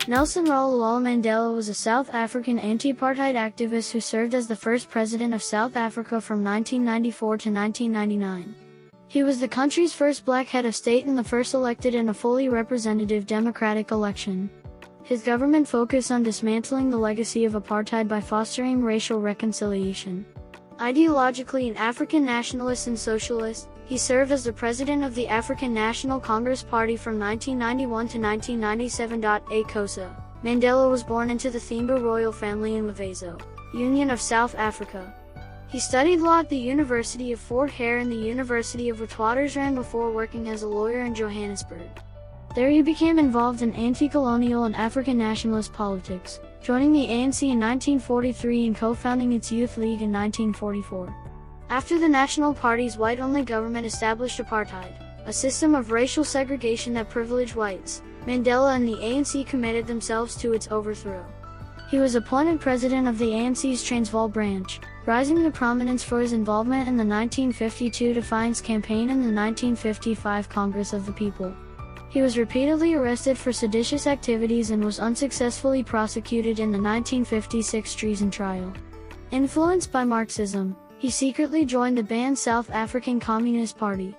Nelson Rolihlahla Mandela was a South African anti-apartheid activist who served as the first president of South Africa from 1994 to 1999. He was the country's first black head of state and the first elected in a fully representative democratic election. His government focused on dismantling the legacy of apartheid by fostering racial reconciliation. Ideologically an African nationalist and socialist, he served as the president of the African National Congress Party from 1991 to 1997. Xhosa. Mandela was born into the Themba royal family in Mvezo, Union of South Africa. He studied law at the University of Fort Hare and the University of Witwatersrand before working as a lawyer in Johannesburg. There he became involved in anti-colonial and African nationalist politics, joining the ANC in 1943 and co-founding its Youth League in 1944. After the National Party's white-only government established apartheid, a system of racial segregation that privileged whites, Mandela and the ANC committed themselves to its overthrow. He was appointed president of the ANC's Transvaal branch, rising to prominence for his involvement in the 1952 Defiance campaign and the 1955 Congress of the People. He was repeatedly arrested for seditious activities and was unsuccessfully prosecuted in the 1956 treason trial. Influenced by Marxism, he secretly joined the banned South African Communist Party.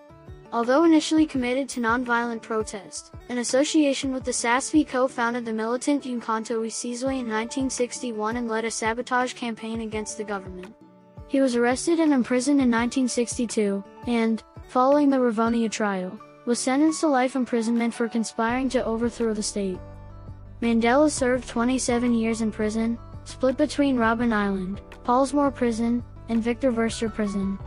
Although initially committed to nonviolent protest, an association with the SASV co-founded the militant Umkhonto weSizwe in 1961 and led a sabotage campaign against the government. He was arrested and imprisoned in 1962, and, following the Rivonia trial, was sentenced to life imprisonment for conspiring to overthrow the state. Mandela served 27 years in prison, split between Robben Island, Pollsmoor Prison, and Victor Verster Prison.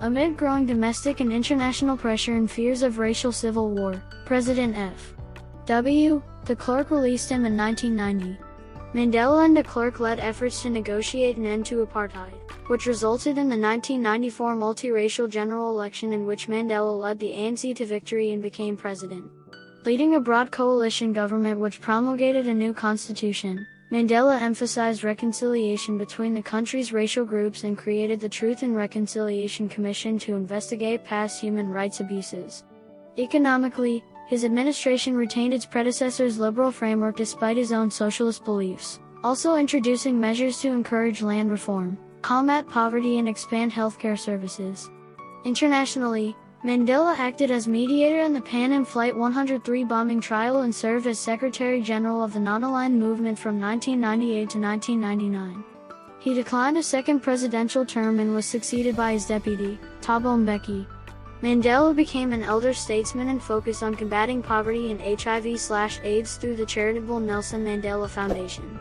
Amid growing domestic and international pressure and fears of racial civil war, President F.W. de Klerk released him in 1990. Mandela and de Klerk led efforts to negotiate an end to apartheid, which resulted in the 1994 multiracial general election in which Mandela led the ANC to victory and became president. Leading a broad coalition government which promulgated a new constitution, Mandela emphasized reconciliation between the country's racial groups and created the Truth and Reconciliation Commission to investigate past human rights abuses. Economically, his administration retained its predecessor's liberal framework despite his own socialist beliefs, also introducing measures to encourage land reform, combat poverty and expand healthcare services. Internationally, Mandela acted as mediator in the Pan Am Flight 103 bombing trial and served as Secretary General of the Non-Aligned Movement from 1998 to 1999. He declined a second presidential term and was succeeded by his deputy, Thabo Mbeki. Mandela became an elder statesman and focused on combating poverty and HIV/AIDS through the charitable Nelson Mandela Foundation.